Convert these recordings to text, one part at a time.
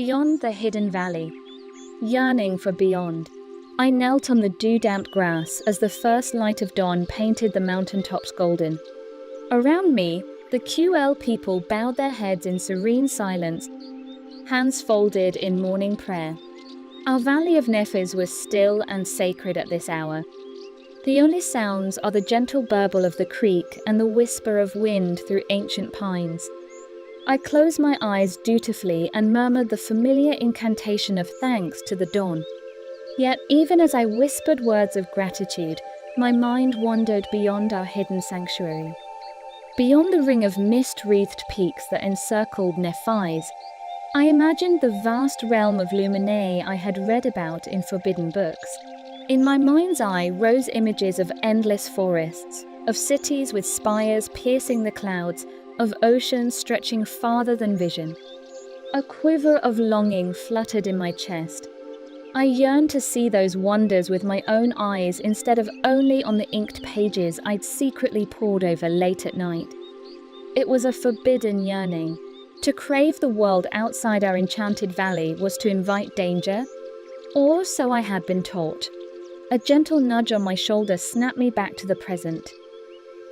beyond the hidden valley. Yearning for beyond, I knelt on the dew-damped grass as the first light of dawn painted the mountaintops golden. Around me, the QL people bowed their heads in serene silence, hands folded in morning prayer. Our valley of Nephilim was still and sacred at this hour. The only sounds are the gentle burble of the creek and the whisper of wind through ancient pines. I closed my eyes dutifully and murmured the familiar incantation of thanks to the dawn. Yet even as I whispered words of gratitude, my mind wandered beyond our hidden sanctuary. Beyond the ring of mist-wreathed peaks that encircled Nephilim, I imagined the vast realm of Luminae I had read about in forbidden books. In my mind's eye rose images of endless forests, of cities with spires piercing the clouds, of oceans stretching farther than vision. A quiver of longing fluttered in my chest. I yearned to see those wonders with my own eyes instead of only on the inked pages I'd secretly pored over late at night. It was a forbidden yearning. To crave the world outside our enchanted valley was to invite danger, or so I had been taught. A gentle nudge on my shoulder snapped me back to the present.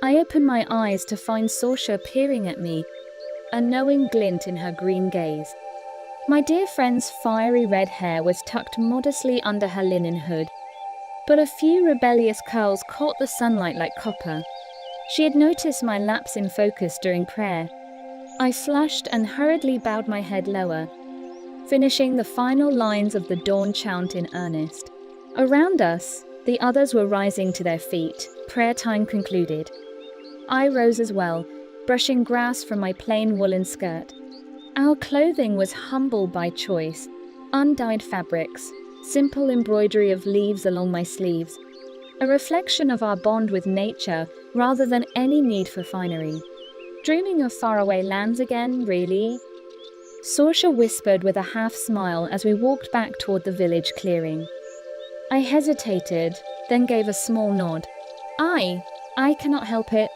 I opened my eyes to find Sorsha peering at me, a knowing glint in her green gaze. My dear friend's fiery red hair was tucked modestly under her linen hood, but a few rebellious curls caught the sunlight like copper. She had noticed my lapse in focus during prayer. I flushed and hurriedly bowed my head lower, finishing the final lines of the dawn chant in earnest. Around us, the others were rising to their feet. Prayer time concluded. I rose as well, brushing grass from my plain woolen skirt. Our clothing was humble by choice, undyed fabrics, simple embroidery of leaves along my sleeves, a reflection of our bond with nature rather than any need for finery. Dreaming of faraway lands again, really? Sorsha whispered with a half-smile as we walked back toward the village clearing. I hesitated, then gave a small nod. I cannot help it,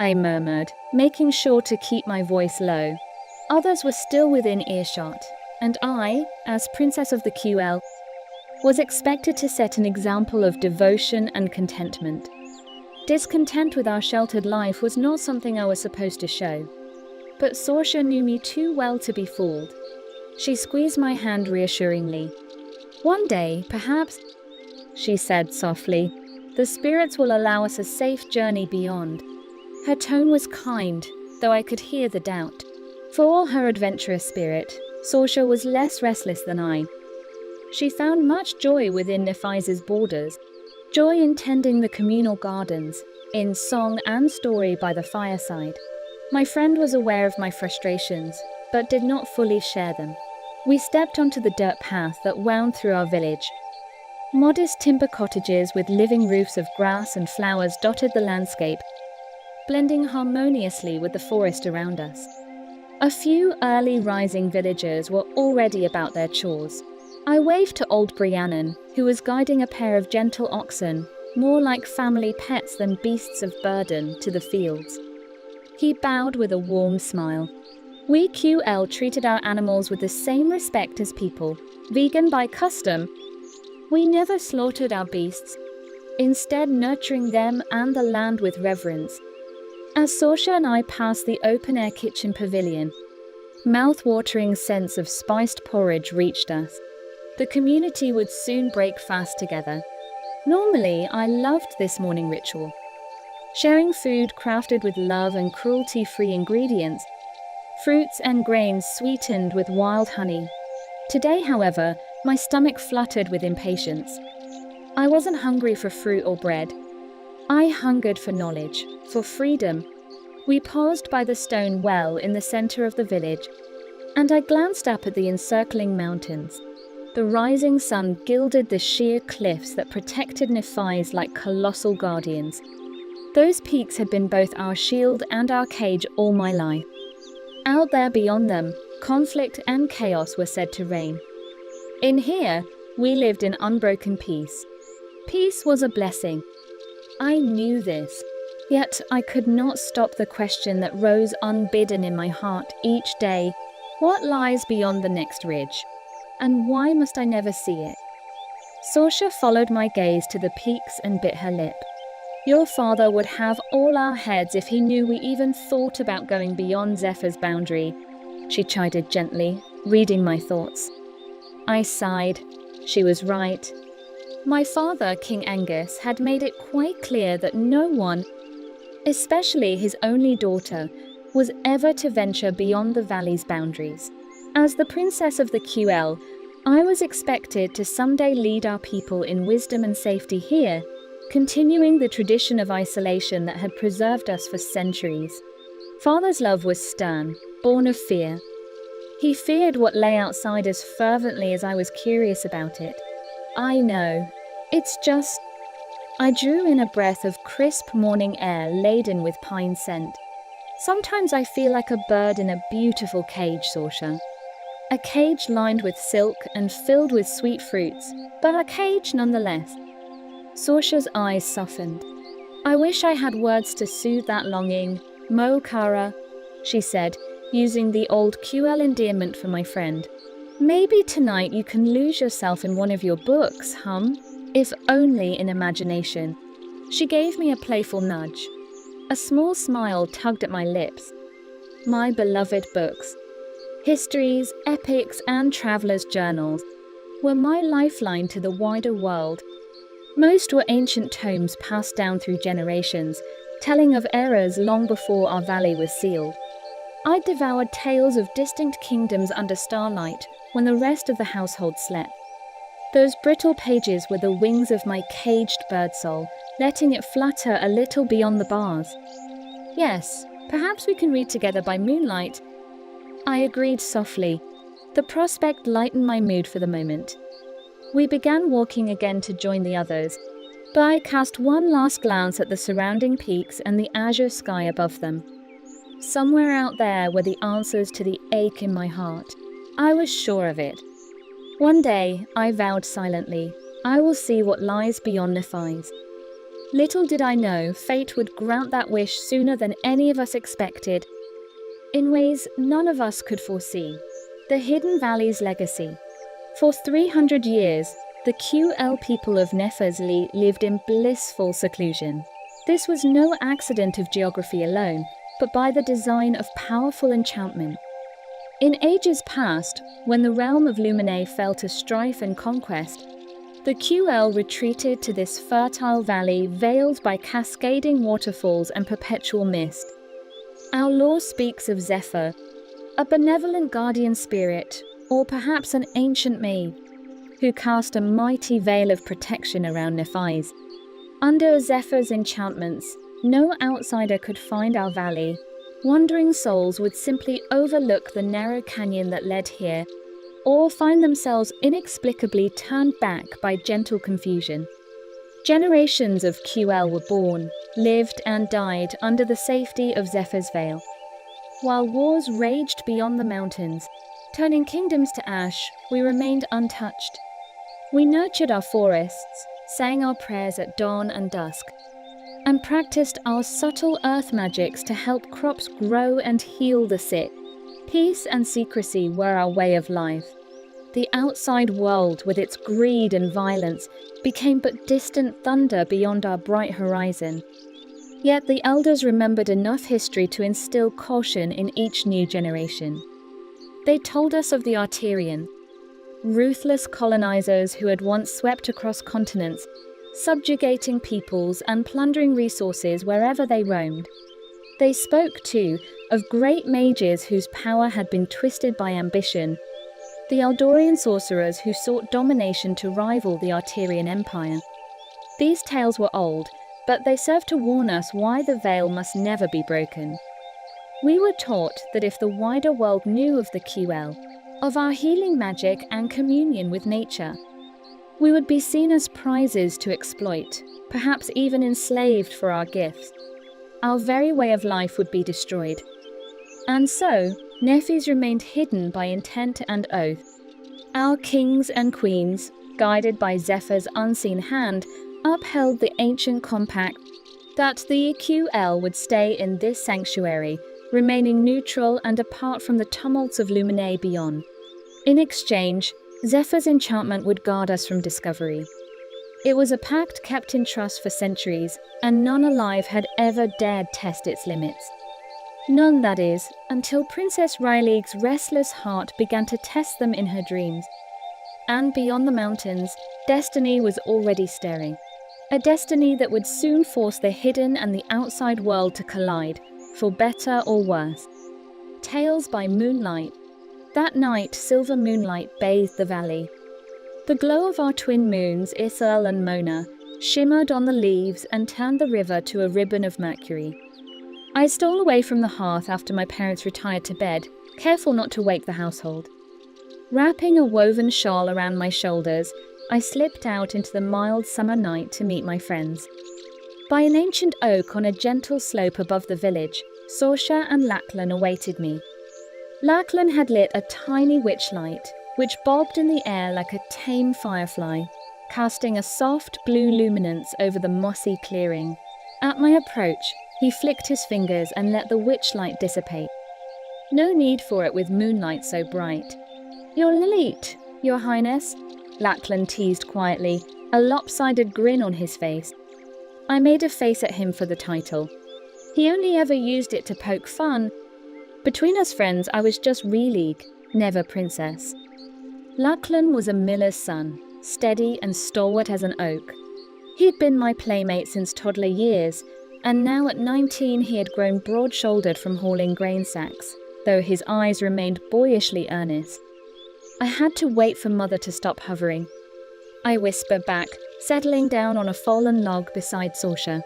I murmured, making sure to keep my voice low. Others were still within earshot, and I, as Princess of the QL, was expected to set an example of devotion and contentment. Discontent with our sheltered life was not something I was supposed to show. But Sorsha knew me too well to be fooled. She squeezed my hand reassuringly. One day, perhaps, she said softly, the spirits will allow us a safe journey beyond. Her tone was kind, though I could hear the doubt. For all her adventurous spirit, Sorsha was less restless than I. She found much joy within Nephilim's borders, joy in tending the communal gardens, in song and story by the fireside. My friend was aware of my frustrations, but did not fully share them. We stepped onto the dirt path that wound through our village. Modest timber cottages with living roofs of grass and flowers dotted the landscape, blending harmoniously with the forest around us. A few early rising villagers were already about their chores. I waved to old Briannon, who was guiding a pair of gentle oxen, more like family pets than beasts of burden, to the fields. He bowed with a warm smile. We QL treated our animals with the same respect as people. Vegan by custom, we never slaughtered our beasts, instead nurturing them and the land with reverence. As Sorsha and I passed the open-air kitchen pavilion, mouth-watering scents of spiced porridge reached us. The community would soon break fast together. Normally, I loved this morning ritual. Sharing food crafted with love and cruelty-free ingredients, fruits and grains sweetened with wild honey. Today, however, my stomach fluttered with impatience. I wasn't hungry for fruit or bread. I hungered for knowledge, for freedom. We paused by the stone well in the center of the village, and I glanced up at the encircling mountains. The rising sun gilded the sheer cliffs that protected Nephilim like colossal guardians. Those peaks had been both our shield and our cage all my life. Out there beyond them, conflict and chaos were said to reign. In here, we lived in unbroken peace. Peace was a blessing. I knew this, yet I could not stop the question that rose unbidden in my heart each day. What lies beyond the next ridge? And why must I never see it? Sorsha followed my gaze to the peaks and bit her lip. Your father would have all our heads if he knew we even thought about going beyond Zephyr's boundary, she chided gently, reading my thoughts. I sighed. She was right. My father, King Angus, had made it quite clear that no one, especially his only daughter, was ever to venture beyond the valley's boundaries. As the princess of the QL, I was expected to someday lead our people in wisdom and safety here, continuing the tradition of isolation that had preserved us for centuries. Father's love was stern, born of fear. He feared what lay outside as fervently as I was curious about it. I know. It's just... I drew in a breath of crisp morning air laden with pine scent. Sometimes I feel like a bird in a beautiful cage, Sorsha. A cage lined with silk and filled with sweet fruits, but a cage nonetheless. Sorsha's eyes softened. I wish I had words to soothe that longing. Mo Kara, she said, using the old QL endearment for my friend. Maybe tonight you can lose yourself in one of your books, if only in imagination. She gave me a playful nudge. A small smile tugged at my lips. My beloved books. Histories, epics, and travelers' journals were my lifeline to the wider world. Most were ancient tomes passed down through generations, telling of eras long before our valley was sealed. I devoured tales of distant kingdoms under starlight when the rest of the household slept. Those brittle pages were the wings of my caged bird soul, letting it flutter a little beyond the bars. Yes, perhaps we can read together by moonlight. I agreed softly. The prospect lightened my mood for the moment. We began walking again to join the others, but I cast one last glance at the surrounding peaks and the azure sky above them. Somewhere out there were the answers to the ache in my heart. I was sure of it. One day, I vowed silently, I will see what lies beyond Nephilim. Little did I know fate would grant that wish sooner than any of us expected, in ways none of us could foresee. The Hidden Valley's legacy. For 300 years, the QL people of Nephilim lived in blissful seclusion. This was no accident of geography alone, but by the design of powerful enchantment. In ages past, when the realm of Luminae fell to strife and conquest, the QL retreated to this fertile valley veiled by cascading waterfalls and perpetual mist. Our lore speaks of Zephyr, a benevolent guardian spirit, or perhaps an ancient maid, who cast a mighty veil of protection around Nephilim. Under Zephyr's enchantments, no outsider could find our valley. Wandering souls would simply overlook the narrow canyon that led here, or find themselves inexplicably turned back by gentle confusion. Generations of QL were born, lived and died under the safety of Zephyr's veil. While wars raged beyond the mountains, turning kingdoms to ash, we remained untouched. We nurtured our forests, sang our prayers at dawn and dusk, and practiced our subtle earth magics to help crops grow and heal the sick. Peace and secrecy were our way of life. The outside world, with its greed and violence, became but distant thunder beyond our bright horizon. Yet the elders remembered enough history to instill caution in each new generation. They told us of the Arterian, ruthless colonizers who had once swept across continents, subjugating peoples and plundering resources wherever they roamed. They spoke, too, of great mages whose power had been twisted by ambition, the Eldorian sorcerers who sought domination to rival the Arterian Empire. These tales were old, but they served to warn us why the veil must never be broken. We were taught that if the wider world knew of the QL, of our healing magic and communion with nature, we would be seen as prizes to exploit, perhaps even enslaved for our gifts. Our very way of life would be destroyed. And so, Nephilim remained hidden by intent and oath. Our kings and queens, guided by Zephyr's unseen hand, upheld the ancient compact that the QL would stay in this sanctuary, remaining neutral and apart from the tumults of Luminae beyond. In exchange, Zephyr's enchantment would guard us from discovery. It was a pact kept in trust for centuries, and none alive had ever dared test its limits. None, that is, until Princess Ryleig's restless heart began to test them in her dreams. And beyond the mountains, destiny was already stirring. A destiny that would soon force the hidden and the outside world to collide, for better or worse. Tales by Moonlight. That night, silver moonlight bathed the valley. The glow of our twin moons, Ithel and Mona, shimmered on the leaves and turned the river to a ribbon of mercury. I stole away from the hearth after my parents retired to bed, careful not to wake the household. Wrapping a woven shawl around my shoulders, I slipped out into the mild summer night to meet my friends. By an ancient oak on a gentle slope above the village, Sorsha and Lachlan awaited me. Lachlan had lit a tiny witchlight, which bobbed in the air like a tame firefly, casting a soft blue luminance over the mossy clearing. At my approach, he flicked his fingers and let the witchlight dissipate. No need for it with moonlight so bright. "You're Lilith, Your Highness," Lachlan teased quietly, a lopsided grin on his face. I made a face at him for the title. He only ever used it to poke fun. Between us friends, I was just Ryleigh, never princess. Lachlan was a miller's son, steady and stalwart as an oak. He'd been my playmate since toddler years, and now at 19 he had grown broad-shouldered from hauling grain sacks, though his eyes remained boyishly earnest. I had to wait for Mother to stop hovering. I whispered back, settling down on a fallen log beside Sorsha.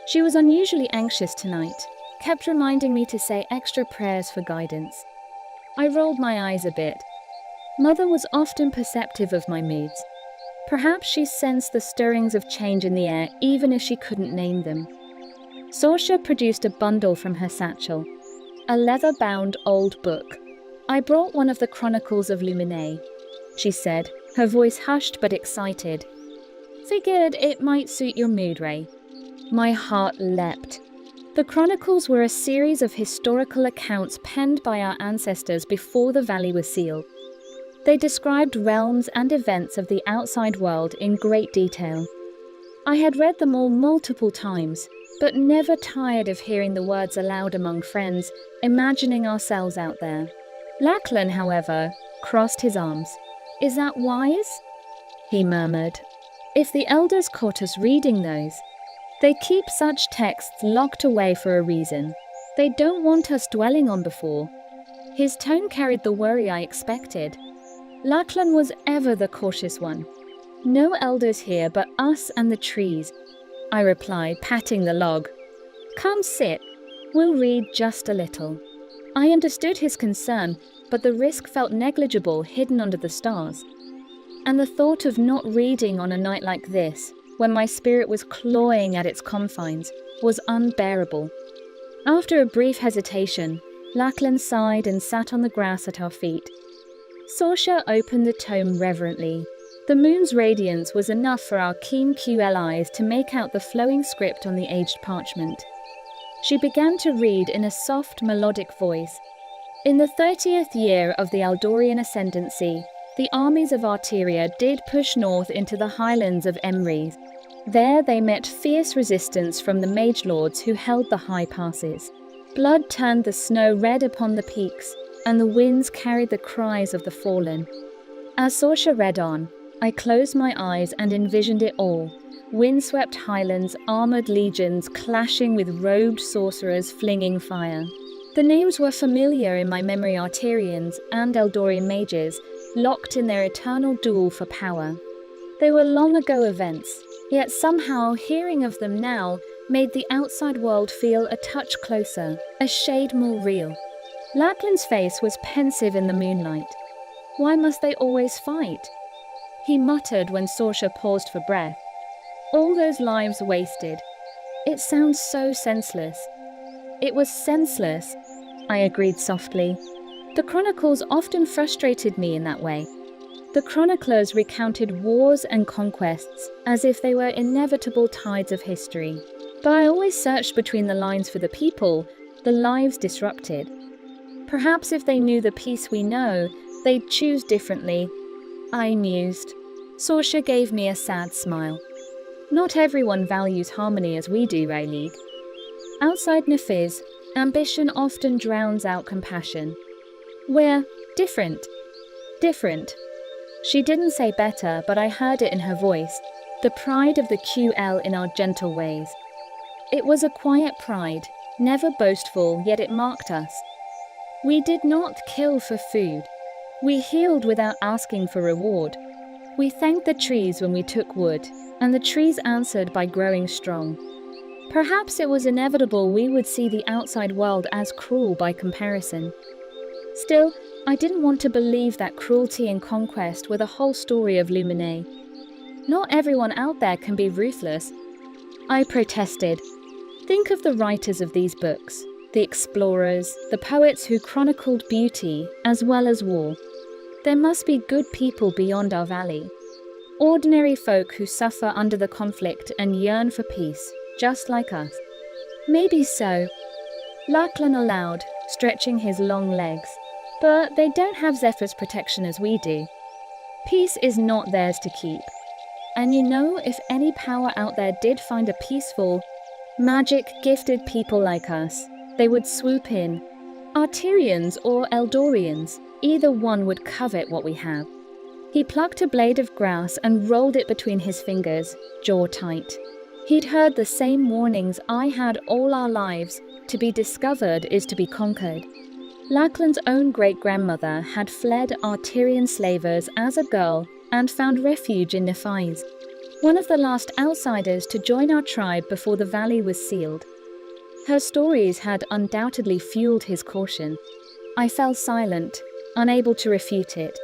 She was unusually anxious tonight, kept reminding me to say extra prayers for guidance. I rolled my eyes a bit. Mother was often perceptive of my moods. Perhaps she sensed the stirrings of change in the air, even if she couldn't name them. Sorsha produced a bundle from her satchel, a leather-bound old book. "I brought one of the Chronicles of Luminae," she said, her voice hushed but excited. "Figured it might suit your mood, Ray." My heart leapt. The Chronicles were a series of historical accounts penned by our ancestors before the valley was sealed. They described realms and events of the outside world in great detail. I had read them all multiple times, but never tired of hearing the words aloud among friends, imagining ourselves out there. Lachlan, however, crossed his arms. "Is that wise?" he murmured. "If the elders caught us reading those, they keep such texts locked away for a reason. They don't want us dwelling on before." His tone carried the worry I expected. Lachlan was ever the cautious one. "No elders here but us and the trees," I replied, patting the log. "Come sit. We'll read just a little." I understood his concern, but the risk felt negligible hidden under the stars. And the thought of not reading on a night like this, when my spirit was clawing at its confines, was unbearable. After a brief hesitation, Lachlan sighed and sat on the grass at our feet. Sorsha opened the tome reverently. The moon's radiance was enough for our keen QL eyes to make out the flowing script on the aged parchment. She began to read in a soft, melodic voice. "In the 30th year of the Eldorian ascendancy, the armies of Arteria did push north into the highlands of Emrys. There they met fierce resistance from the mage lords who held the high passes. Blood turned the snow red upon the peaks, and the winds carried the cries of the fallen." As Sorsha read on, I closed my eyes and envisioned it all. Windswept highlands, armoured legions clashing with robed sorcerers flinging fire. The names were familiar in my memory. Arterians and Eldorian mages, locked in their eternal duel for power. They were long ago events, yet somehow hearing of them now made the outside world feel a touch closer, a shade more real. Lachlan's face was pensive in the moonlight. "Why must they always fight?" he muttered when Sorsha paused for breath. "All those lives wasted. It sounds so senseless." "It was senseless," I agreed softly. The Chronicles often frustrated me in that way. The chroniclers recounted wars and conquests as if they were inevitable tides of history. But I always searched between the lines for the people, the lives disrupted. Perhaps if they knew the peace we know, they'd choose differently. I mused. Sorsha gave me a sad smile. Not everyone values harmony as we do, Rayleigh. Outside Nephilim, ambition often drowns out compassion. We're different. Different. She didn't say better, but I heard it in her voice, the pride of the QL in our gentle ways. It was a quiet pride, never boastful, yet it marked us. We did not kill for food. We healed without asking for reward. We thanked the trees when we took wood, and the trees answered by growing strong. Perhaps it was inevitable we would see the outside world as cruel by comparison. Still, I didn't want to believe that cruelty and conquest were the whole story of Lumine. Not everyone out there can be ruthless. I protested. Think of the writers of these books, the explorers, the poets who chronicled beauty as well as war. There must be good people beyond our valley. Ordinary folk who suffer under the conflict and yearn for peace, just like us. Maybe so. Lachlan allowed, stretching his long legs. But they don't have Zephyr's protection as we do. Peace is not theirs to keep. And you know, if any power out there did find a peaceful, magic-gifted people like us, they would swoop in. Arterians or Eldorians, either one would covet what we have. He plucked a blade of grass and rolled it between his fingers, jaw tight. He'd heard the same warnings I had all our lives: to be discovered is to be conquered. Lachlan's own great-grandmother had fled Arterian slavers as a girl and found refuge in Nephilim, one of the last outsiders to join our tribe before the valley was sealed. Her stories had undoubtedly fueled his caution. I fell silent, unable to refute it.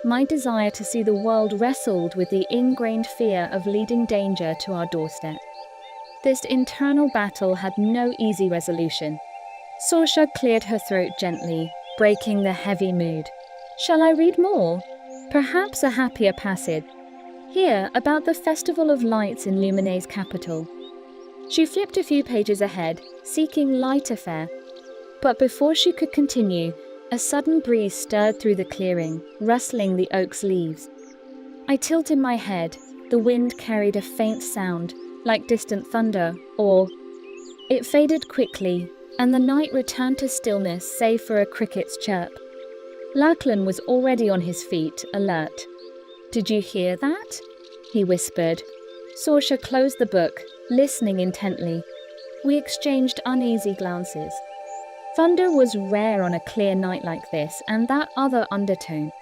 My desire to see the world wrestled with the ingrained fear of leading danger to our doorstep. This internal battle had no easy resolution. Sorsha cleared her throat gently, breaking the heavy mood. Shall I read more? Perhaps a happier passage. Here, about the Festival of Lights in Lumine's capital. She flipped a few pages ahead, seeking lighter fare. But before she could continue, a sudden breeze stirred through the clearing, rustling the oak's leaves. I tilted my head. The wind carried a faint sound, like distant thunder, or... It faded quickly, and the night returned to stillness save for a cricket's chirp. Lachlan was already on his feet, alert. "Did you hear that?" he whispered. Sorsha closed the book, listening intently. We exchanged uneasy glances. Thunder was rare on a clear night like this, and that other undertone.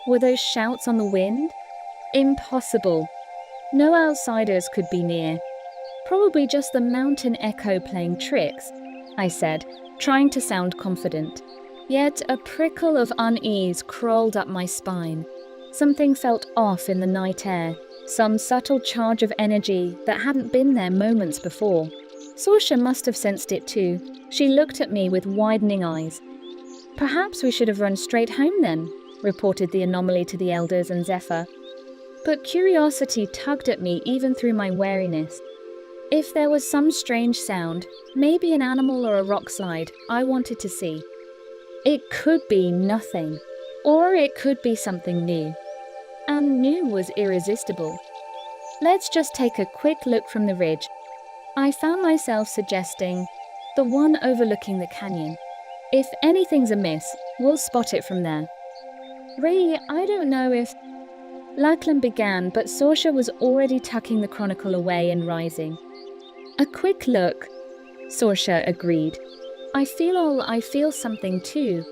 Were those shouts on the wind? Impossible. No outsiders could be near. Probably just the mountain echo playing tricks, I said, trying to sound confident. Yet a prickle of unease crawled up my spine. Something felt off in the night air, some subtle charge of energy that hadn't been there moments before. Sorsha must have sensed it too. She looked at me with widening eyes. "Perhaps we should have run straight home then," reported the anomaly to the elders and Zephyr. But curiosity tugged at me even through my wariness. If there was some strange sound, maybe an animal or a rock slide, I wanted to see. It could be nothing, or it could be something new. And new was irresistible. Let's just take a quick look from the ridge. I found myself suggesting, the one overlooking the canyon. If anything's amiss, we'll spot it from there. Ray, I don't know if... Lachlan began, but Sorsha was already tucking the chronicle away and rising. A quick look, Sorsha agreed. I feel something too.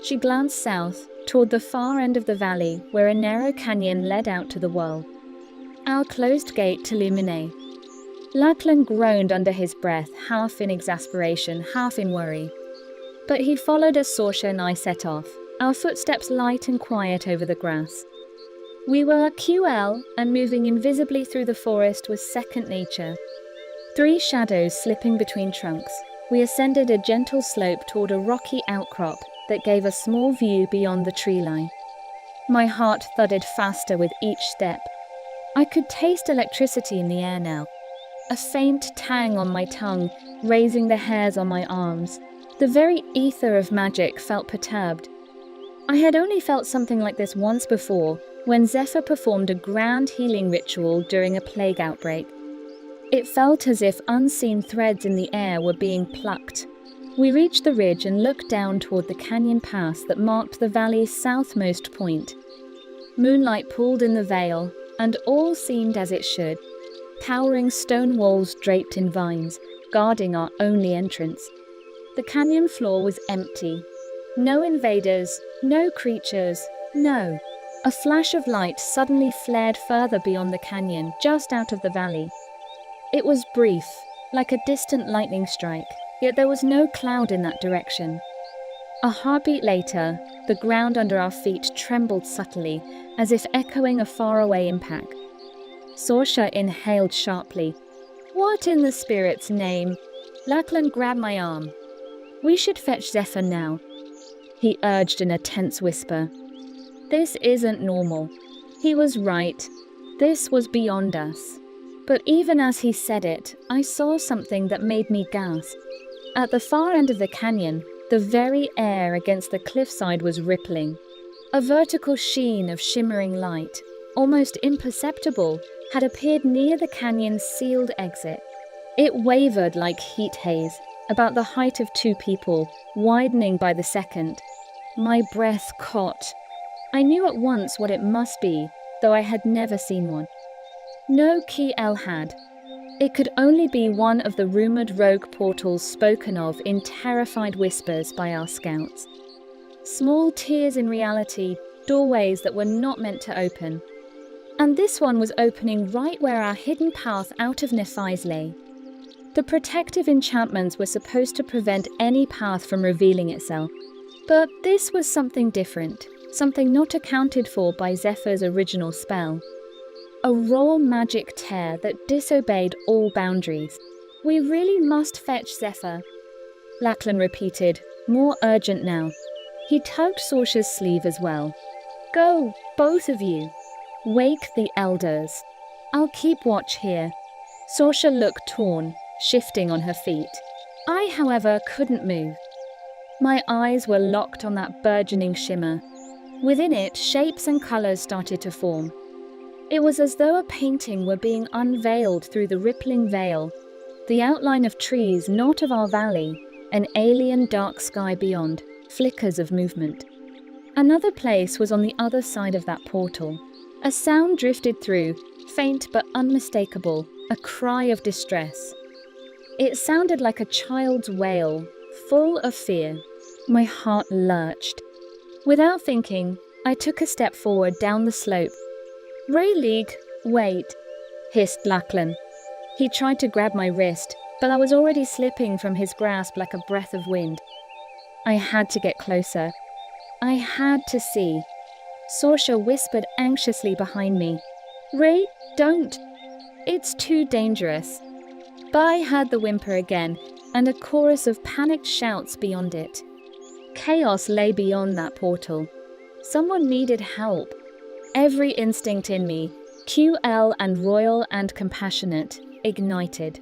She glanced south, toward the far end of the valley, where a narrow canyon led out to the world. Our closed gate to Lumine. Lachlan groaned under his breath, half in exasperation, half in worry. But he followed as Sorsha and I set off, our footsteps light and quiet over the grass. We were QL, and moving invisibly through the forest was second nature. 3 shadows slipping between trunks, we ascended a gentle slope toward a rocky outcrop that gave a small view beyond the tree line. My heart thudded faster with each step. I could taste electricity in the air now. A faint tang on my tongue, raising the hairs on my arms. The very ether of magic felt perturbed. I had only felt something like this once before, when Zephyr performed a grand healing ritual during a plague outbreak. It felt as if unseen threads in the air were being plucked. We reached the ridge and looked down toward the canyon pass that marked the valley's southmost point. Moonlight pooled in the vale, and all seemed as it should. Towering stone walls draped in vines, guarding our only entrance. The canyon floor was empty. No invaders, no creatures, no. A flash of light suddenly flared further beyond the canyon, just out of the valley. It was brief, like a distant lightning strike, yet there was no cloud in that direction. A heartbeat later, the ground under our feet trembled subtly, as if echoing a faraway impact. Sorsha inhaled sharply. "What in the spirit's name?" Lachlan grabbed my arm. "We should fetch Zephyr now," he urged in a tense whisper. This isn't normal. He was right. This was beyond us. But even as he said it, I saw something that made me gasp. At the far end of the canyon, the very air against the cliffside was rippling. A vertical sheen of shimmering light, almost imperceptible, had appeared near the canyon's sealed exit. It wavered like heat haze, about the height of two people, widening by the second. My breath caught. I knew at once what it must be, though I had never seen one. No Ki El had. It could only be one of the rumored rogue portals spoken of in terrified whispers by our scouts. Small tiers in reality, doorways that were not meant to open. And this one was opening right where our hidden path out of Nephi's lay. The protective enchantments were supposed to prevent any path from revealing itself. But this was something different, something not accounted for by Zephyr's original spell. A raw magic tear that disobeyed all boundaries. "We really must fetch Zephyr," Lachlan repeated, more urgent now. He tugged Sorsha's sleeve as well. "Go, both of you. Wake the elders. I'll keep watch here." Sorsha looked torn, shifting on her feet. I, however, couldn't move. My eyes were locked on that burgeoning shimmer. Within it, shapes and colours started to form. It was as though a painting were being unveiled through the rippling veil, the outline of trees not of our valley, an alien dark sky beyond, flickers of movement. Another place was on the other side of that portal. A sound drifted through, faint but unmistakable, a cry of distress. It sounded like a child's wail, full of fear. My heart lurched. Without thinking, I took a step forward down the slope. "Rayleigh, wait," hissed Lachlan. He tried to grab my wrist, but I was already slipping from his grasp like a breath of wind. I had to get closer. I had to see. Sorsha whispered anxiously behind me. "Ray, don't. It's too dangerous." But I heard the whimper again, and a chorus of panicked shouts beyond it. Chaos lay beyond that portal. Someone needed help. Every instinct in me, QL and royal and compassionate, ignited.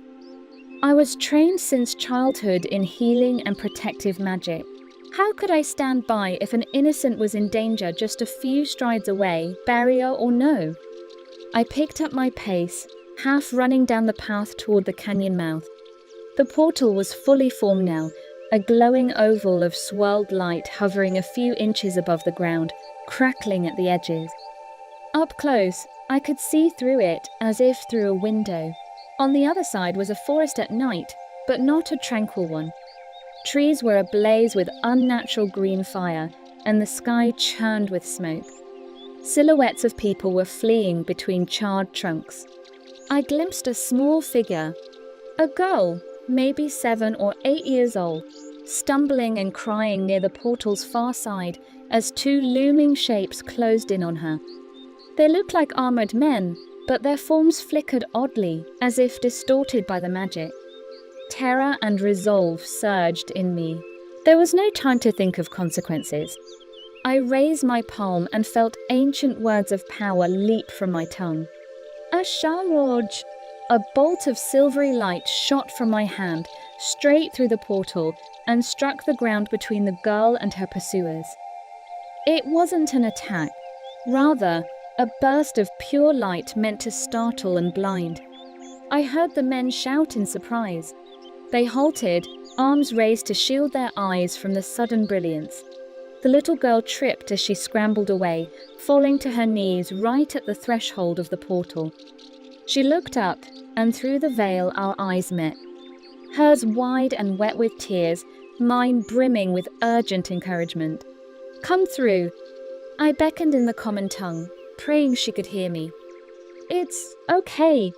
I was trained since childhood in healing and protective magic. How could I stand by if an innocent was in danger just a few strides away, barrier or no? I picked up my pace, half running down the path toward the canyon mouth. The portal was fully formed now, a glowing oval of swirled light hovering a few inches above the ground, crackling at the edges. Up close, I could see through it as if through a window. On the other side was a forest at night, but not a tranquil one. Trees were ablaze with unnatural green fire, and the sky churned with smoke. Silhouettes of people were fleeing between charred trunks. I glimpsed a small figure, a girl, maybe 7 or 8 years old, stumbling and crying near the portal's far side as two looming shapes closed in on her. They looked like armored men, but their forms flickered oddly, as if distorted by the magic. Terror and resolve surged in me. There was no time to think of consequences. I raised my palm and felt ancient words of power leap from my tongue. "Asharoj!" A bolt of silvery light shot from my hand, straight through the portal and struck the ground between the girl and her pursuers. It wasn't an attack, rather a burst of pure light meant to startle and blind. I heard the men shout in surprise. They halted, arms raised to shield their eyes from the sudden brilliance. The little girl tripped as she scrambled away, falling to her knees right at the threshold of the portal. She looked up, and through the veil our eyes met. Hers wide and wet with tears, mine brimming with urgent encouragement. "Come through." I beckoned in the common tongue, praying she could hear me. "It's okay."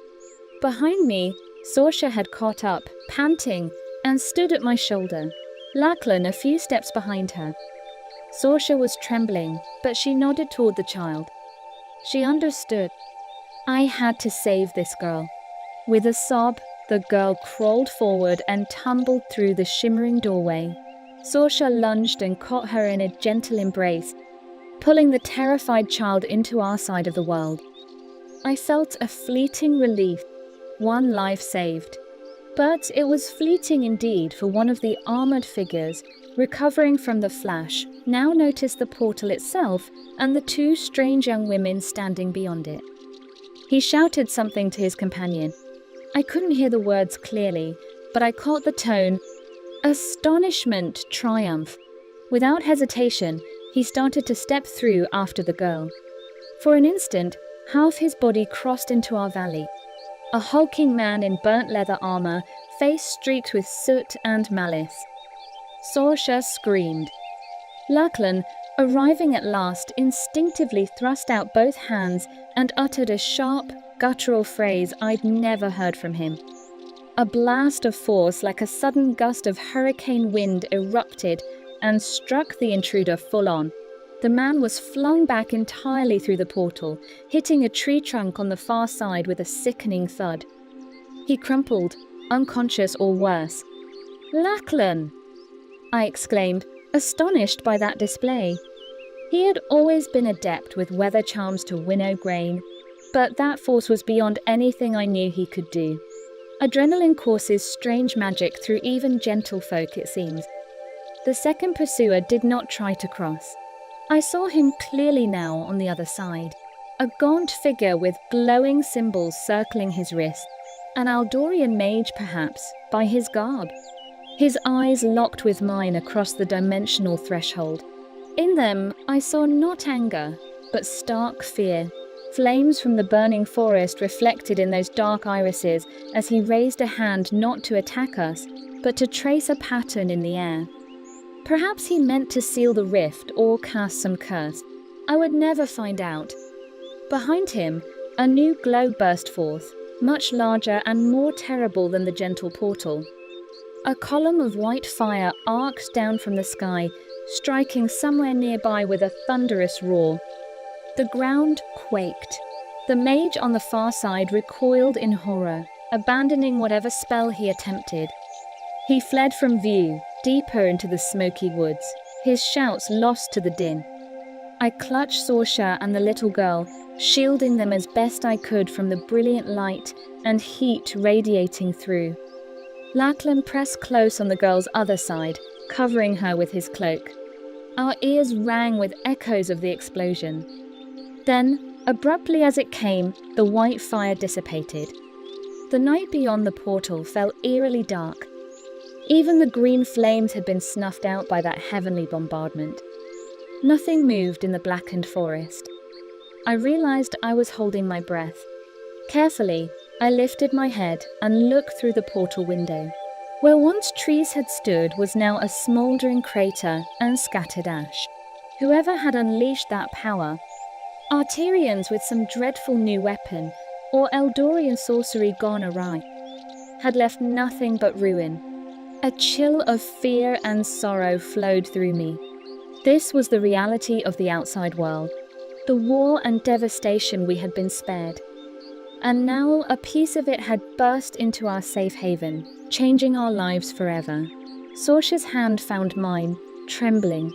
Behind me, Sorsha had caught up, panting, and stood at my shoulder, Lachlan a few steps behind her. Sorsha was trembling, but she nodded toward the child. She understood. I had to save this girl. With a sob, the girl crawled forward and tumbled through the shimmering doorway. Sorsha lunged and caught her in a gentle embrace, pulling the terrified child into our side of the world. I felt a fleeting relief, one life saved. But it was fleeting indeed, for one of the armored figures, recovering from the flash, now noticed the portal itself and the two strange young women standing beyond it. He shouted something to his companion. I couldn't hear the words clearly, but I caught the tone. Astonishment, triumph. Without hesitation, he started to step through after the girl. For an instant, half his body crossed into our valley. A hulking man in burnt leather armor, face streaked with soot and malice. Sorsha screamed. Lachlan, arriving at last, instinctively thrust out both hands and uttered a sharp, guttural phrase I'd never heard from him. A blast of force like a sudden gust of hurricane wind erupted and struck the intruder full on. The man was flung back entirely through the portal, hitting a tree trunk on the far side with a sickening thud. He crumpled, unconscious or worse. "Lachlan!" I exclaimed, astonished by that display. He had always been adept with weather charms to winnow grain, but that force was beyond anything I knew he could do. Adrenaline courses strange magic through even gentle folk, it seems. The second pursuer did not try to cross. I saw him clearly now on the other side, a gaunt figure with glowing symbols circling his wrist, an Aldorian mage perhaps, by his garb. His eyes locked with mine across the dimensional threshold. In them I saw not anger, but stark fear, flames from the burning forest reflected in those dark irises as he raised a hand not to attack us, but to trace a pattern in the air. Perhaps he meant to seal the rift or cast some curse. I would never find out. Behind him, a new glow burst forth, much larger and more terrible than the gentle portal. A column of white fire arced down from the sky, striking somewhere nearby with a thunderous roar. The ground quaked. The mage on the far side recoiled in horror, abandoning whatever spell he attempted. He fled from view, deeper into the smoky woods, his shouts lost to the din. I clutched Sorsha and the little girl, shielding them as best I could from the brilliant light and heat radiating through. Lachlan pressed close on the girl's other side, covering her with his cloak. Our ears rang with echoes of the explosion. Then, abruptly as it came, the white fire dissipated. The night beyond the portal fell eerily dark. Even the green flames had been snuffed out by that heavenly bombardment. Nothing moved in the blackened forest. I realized I was holding my breath. Carefully, I lifted my head and looked through the portal window. Where once trees had stood was now a smouldering crater and scattered ash. Whoever had unleashed that power, Arterians with some dreadful new weapon, or Eldorian sorcery gone awry, had left nothing but ruin. A chill of fear and sorrow flowed through me. This was the reality of the outside world, the war and devastation we had been spared. And now a piece of it had burst into our safe haven, changing our lives forever. Sorsha's hand found mine, trembling.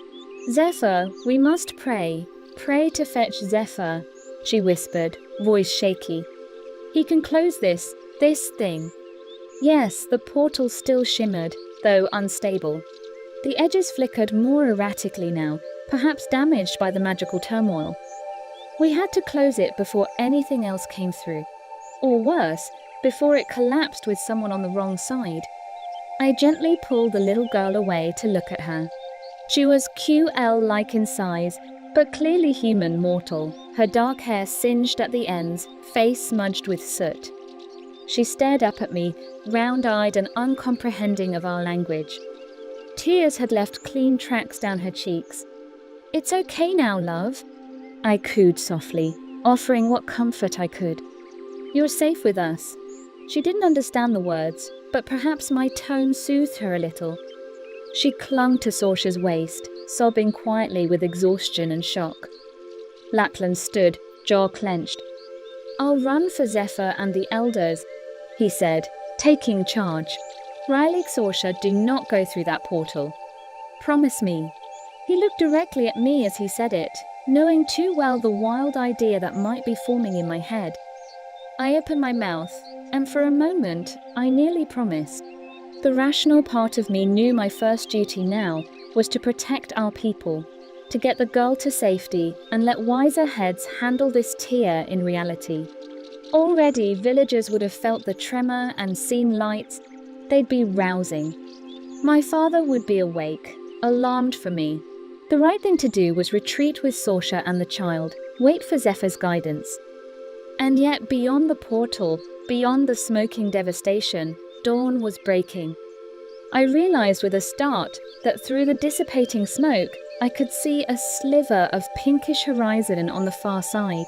"Zephyr, we must pray. Pray to fetch Zephyr," she whispered, voice shaky. "He can close this thing." Yes, the portal still shimmered, though unstable. The edges flickered more erratically now, perhaps damaged by the magical turmoil. We had to close it before anything else came through. Or worse, before it collapsed with someone on the wrong side. I gently pulled the little girl away to look at her. She was QL-like in size, but clearly human mortal, her dark hair singed at the ends, face smudged with soot. She stared up at me, round-eyed and uncomprehending of our language. Tears had left clean tracks down her cheeks. "It's okay now, love," I cooed softly, offering what comfort I could. "You're safe with us." She didn't understand the words, but perhaps my tone soothed her a little. She clung to Sorsha's waist, sobbing quietly with exhaustion and shock. Lachlan stood, jaw clenched. "I'll run for Zephyr and the elders," he said, taking charge. "Riley, Sorsha, do not go through that portal. Promise me." He looked directly at me as he said it, knowing too well the wild idea that might be forming in my head. I opened my mouth, and for a moment, I nearly promised. The rational part of me knew my first duty now was to protect our people, to get the girl to safety and let wiser heads handle this tear in reality. Already, villagers would have felt the tremor and seen lights. They'd be rousing. My father would be awake, alarmed for me. The right thing to do was retreat with Sorsha and the child, wait for Zephyr's guidance. And yet, beyond the portal, beyond the smoking devastation, dawn was breaking. I realized with a start that through the dissipating smoke, I could see a sliver of pinkish horizon on the far side.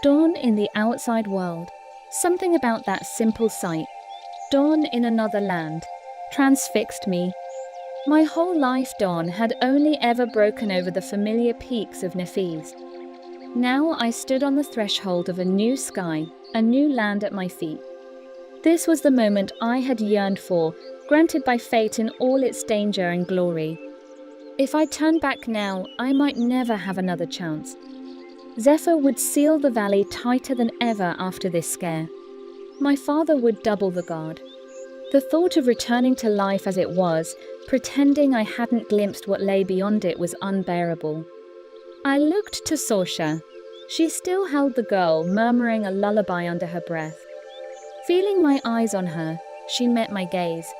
Dawn in the outside world. Something about that simple sight. Dawn in another land. Transfixed me. My whole life, dawn had only ever broken over the familiar peaks of Nephilim. Now I stood on the threshold of a new sky, a new land at my feet. This was the moment I had yearned for, granted by fate in all its danger and glory. If I turned back now, I might never have another chance. Zephyr would seal the valley tighter than ever after this scare. My father would double the guard. The thought of returning to life as it was, pretending I hadn't glimpsed what lay beyond it, was unbearable. I looked to Sorsha. She still held the girl, murmuring a lullaby under her breath. Feeling my eyes on her, she met my gaze.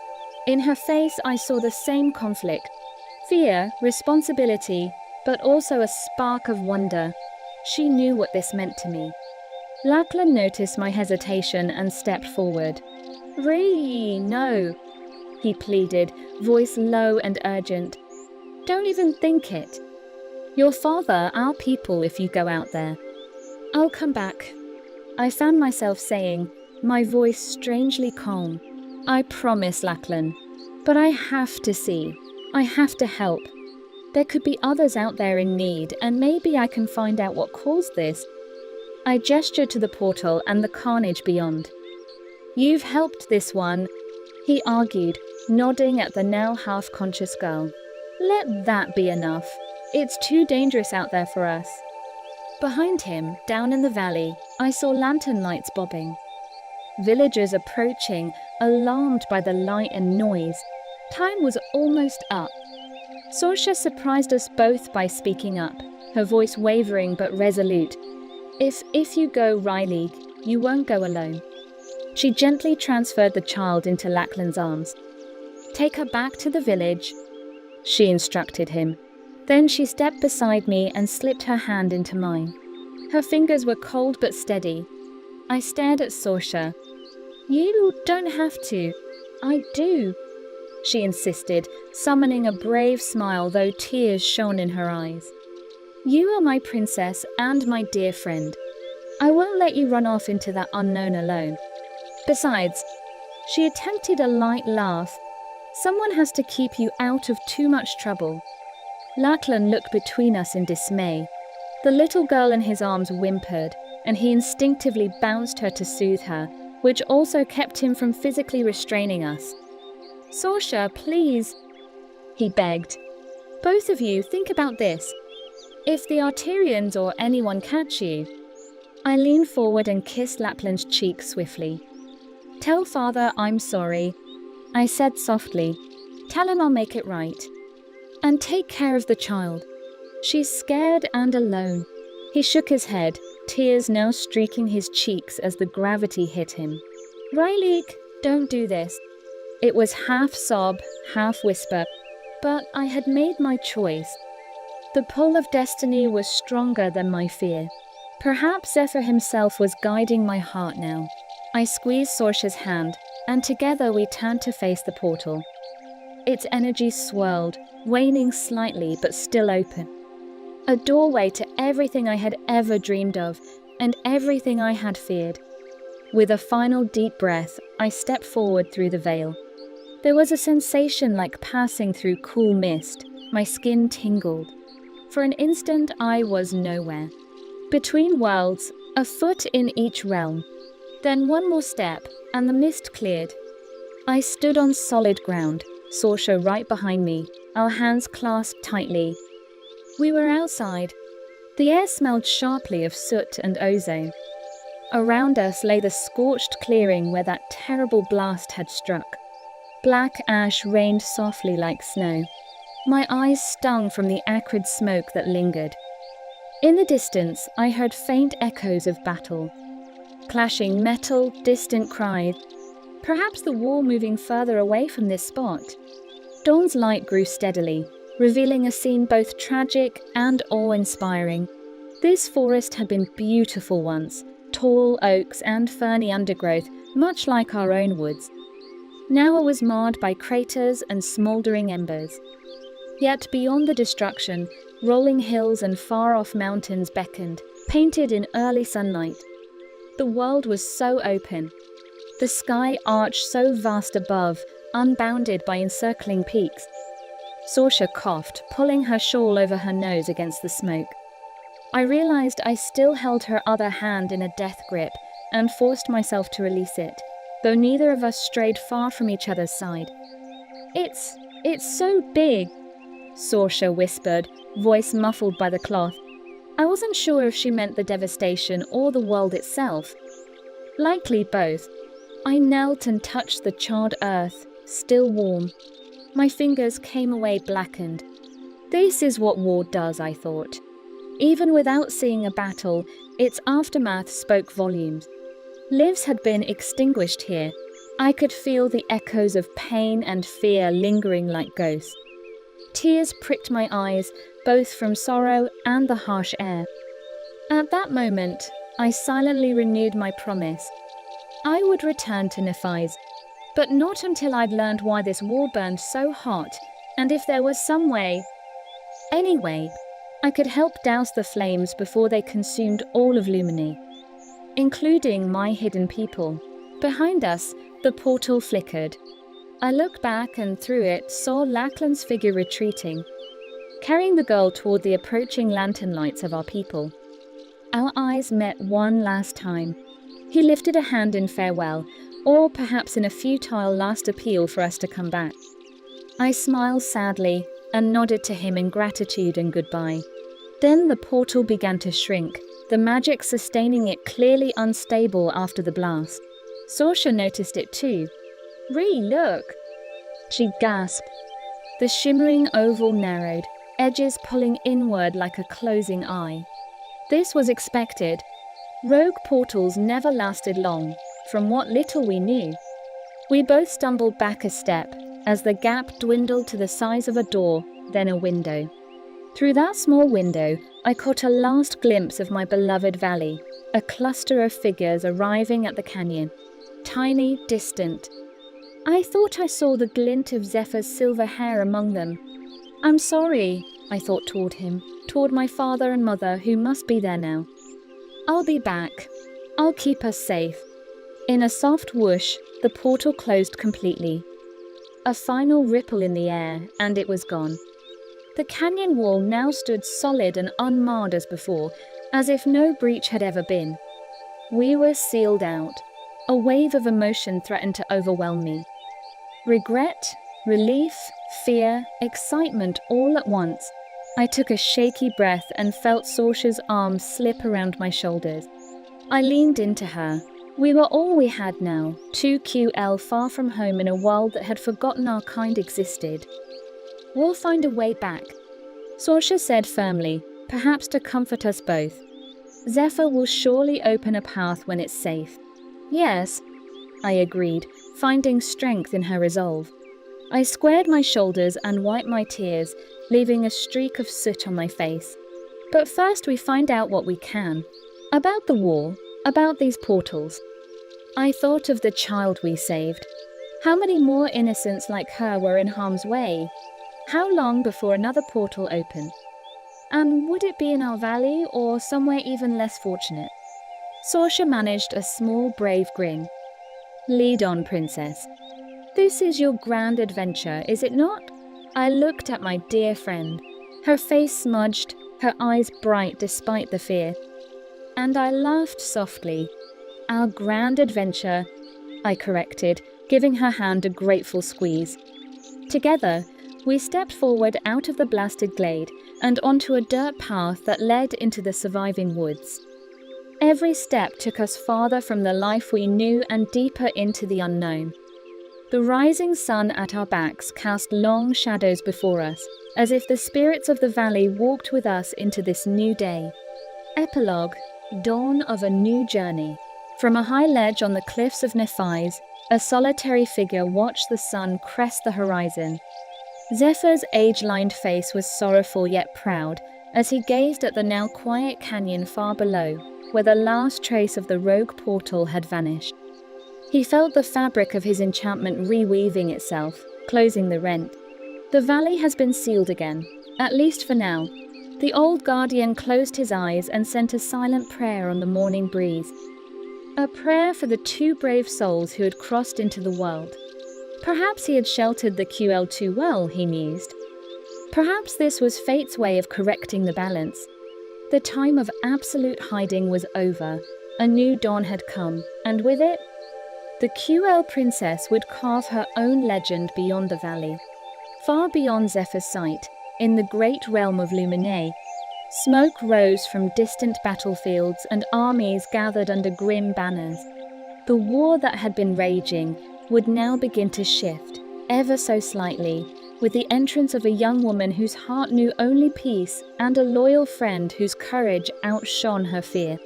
In her face I saw the same conflict. Fear, responsibility, but also a spark of wonder. She knew what this meant to me. Lachlan noticed my hesitation and stepped forward. "Ree, no," he pleaded, voice low and urgent. "Don't even think it. Your father, our people, if you go out there. I'll come back," I found myself saying, my voice strangely calm. "I promise, Lachlan. But I have to see. I have to help. There could be others out there in need, and maybe I can find out what caused this." I gestured to the portal and the carnage beyond. "You've helped this one," he argued, nodding at the now half-conscious girl. "Let that be enough. It's too dangerous out there for us." Behind him, down in the valley, I saw lantern lights bobbing. Villagers approaching, alarmed by the light and noise. Time was almost up. Sorsha surprised us both by speaking up, her voice wavering but resolute. If you go, Riley, you won't go alone." She gently transferred the child into Lachlan's arms. "Take her back to the village," she instructed him. Then she stepped beside me and slipped her hand into mine. Her fingers were cold but steady. I stared at Sorsha. "You don't have to." "I do," she insisted, summoning a brave smile though tears shone in her eyes. "You are my princess and my dear friend. I won't let you run off into that unknown alone. Besides," she attempted a light laugh, "someone has to keep you out of too much trouble." Lachlan looked between us in dismay. The little girl in his arms whimpered, and he instinctively bounced her to soothe her, which also kept him from physically restraining us. "Sorsha, please," he begged. "Both of you, think about this. If the Arterians or anyone catch you..." I leaned forward and kissed Lachlan's cheek swiftly. "Tell father I'm sorry," I said softly. "Tell him I'll make it right. And take care of the child. She's scared and alone." He shook his head, tears now streaking his cheeks as the gravity hit him. "Riley, don't do this." It was half sob, half whisper, but I had made my choice. The pull of destiny was stronger than my fear. Perhaps Zephyr himself was guiding my heart now. I squeezed Sorsha's hand, and together we turned to face the portal. Its energy swirled, waning slightly but still open. A doorway to everything I had ever dreamed of, and everything I had feared. With a final deep breath, I stepped forward through the veil. There was a sensation like passing through cool mist. My skin tingled. For an instant, I was nowhere. Between worlds, a foot in each realm. Then one more step, and the mist cleared. I stood on solid ground, Sorsha right behind me, our hands clasped tightly. We were outside. The air smelled sharply of soot and ozone. Around us lay the scorched clearing where that terrible blast had struck. Black ash rained softly like snow. My eyes stung from the acrid smoke that lingered. In the distance, I heard faint echoes of battle. Clashing metal, distant cries. Perhaps the war moving further away from this spot. Dawn's light grew steadily, revealing a scene both tragic and awe-inspiring. This forest had been beautiful once, tall oaks and ferny undergrowth, much like our own woods. Now it was marred by craters and smouldering embers. Yet beyond the destruction, rolling hills and far-off mountains beckoned, painted in early sunlight. The world was so open. The sky arched so vast above, unbounded by encircling peaks. Sorsha coughed, pulling her shawl over her nose against the smoke. I realized I still held her other hand in a death grip and forced myself to release it, though neither of us strayed far from each other's side. It's so big," Sorsha whispered, voice muffled by the cloth. I wasn't sure if she meant the devastation or the world itself. Likely both. I knelt and touched the charred earth, still warm. My fingers came away blackened. This is what war does, I thought. Even without seeing a battle, its aftermath spoke volumes. Lives had been extinguished here. I could feel the echoes of pain and fear lingering like ghosts. Tears pricked my eyes, both from sorrow and the harsh air. At that moment, I silently renewed my promise. I would return to Nephi's, but not until I'd learned why this war burned so hot, and if there was some way, any way, I could help douse the flames before they consumed all of Lumini, including my hidden people. Behind us, the portal flickered. I looked back and through it saw Lachlan's figure retreating, carrying the girl toward the approaching lantern lights of our people. Our eyes met one last time. He lifted a hand in farewell, or perhaps in a futile last appeal for us to come back. I smiled sadly and nodded to him in gratitude and goodbye. Then the portal began to shrink, the magic sustaining it clearly unstable after the blast. Sorsha noticed it too. "Ree, look!" she gasped. The shimmering oval narrowed, edges pulling inward like a closing eye. This was expected. Rogue portals never lasted long, from what little we knew. We both stumbled back a step, as the gap dwindled to the size of a door, then a window. Through that small window, I caught a last glimpse of my beloved valley, a cluster of figures arriving at the canyon. Tiny, distant. I thought I saw the glint of Zephyr's silver hair among them. "I'm sorry," I thought toward him, toward my father and mother who must be there now. "I'll be back. I'll keep us safe." In a soft whoosh, the portal closed completely. A final ripple in the air, and it was gone. The canyon wall now stood solid and unmarred as before, as if no breach had ever been. We were sealed out. A wave of emotion threatened to overwhelm me. Regret, relief, fear, excitement all at once. I took a shaky breath and felt Sorsha's arms slip around my shoulders. I leaned into her, We were all we had now, 2QL far from home in a world that had forgotten our kind existed. We'll find a way back, Sorsha said firmly, perhaps to comfort us both. Zephyr will surely open a path when it's safe. Yes, I agreed, finding strength in her resolve. I squared my shoulders and wiped my tears, leaving a streak of soot on my face. But first we find out what we can. About the wall, about these portals. I thought of the child we saved. How many more innocents like her were in harm's way? How long before another portal opened? And would it be in our valley or somewhere even less fortunate? Sorsha managed a small, brave grin. Lead on, princess. This is your grand adventure, is it not? I looked at my dear friend, her face smudged, her eyes bright despite the fear. And I laughed softly. Our grand adventure, I corrected, giving her hand a grateful squeeze. Together, we stepped forward out of the blasted glade and onto a dirt path that led into the surviving woods. Every step took us farther from the life we knew and deeper into the unknown. The rising sun at our backs cast long shadows before us, as if the spirits of the valley walked with us into this new day. Epilogue, dawn of a new journey. From a high ledge on the cliffs of Nephilim, a solitary figure watched the sun crest the horizon. Zephyr's age-lined face was sorrowful yet proud, as he gazed at the now quiet canyon far below, where the last trace of the rogue portal had vanished. He felt the fabric of his enchantment reweaving itself, closing the rent. The valley has been sealed again, at least for now. The old guardian closed his eyes and sent a silent prayer on the morning breeze. A prayer for the two brave souls who had crossed into the world. Perhaps he had sheltered the QL too well, he mused. Perhaps this was fate's way of correcting the balance. The time of absolute hiding was over. A new dawn had come, and with it, the QL princess would carve her own legend beyond the valley. Far beyond Zephyr's sight, in the great realm of Luminae, smoke rose from distant battlefields and armies gathered under grim banners. The war that had been raging would now begin to shift, ever so slightly, with the entrance of a young woman whose heart knew only peace and a loyal friend whose courage outshone her fear.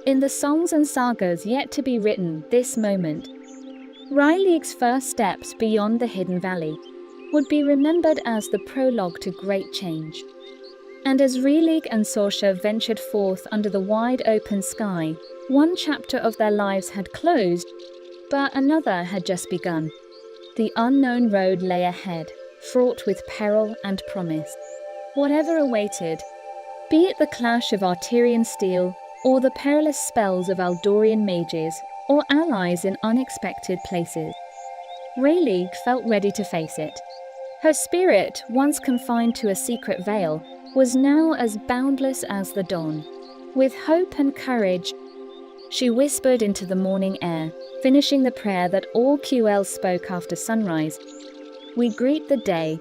In the songs and sagas yet to be written, this moment, Ryleig's first steps beyond the hidden valley, would be remembered as the prologue to great change. And as Ryleig and Sorsha ventured forth under the wide open sky, one chapter of their lives had closed, but another had just begun. The unknown road lay ahead, fraught with peril and promise. Whatever awaited, be it the clash of Arterian steel, or the perilous spells of Aldorian mages, or allies in unexpected places, Ryleig felt ready to face it. Her spirit, once confined to a secret veil, was now as boundless as the dawn. With hope and courage, she whispered into the morning air, finishing the prayer that all QL spoke after sunrise. We greet the day.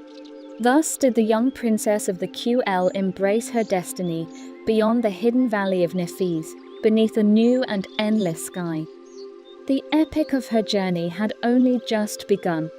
Thus did the young princess of the QL embrace her destiny beyond the hidden valley of Nephilim, beneath a new and endless sky. The epic of her journey had only just begun.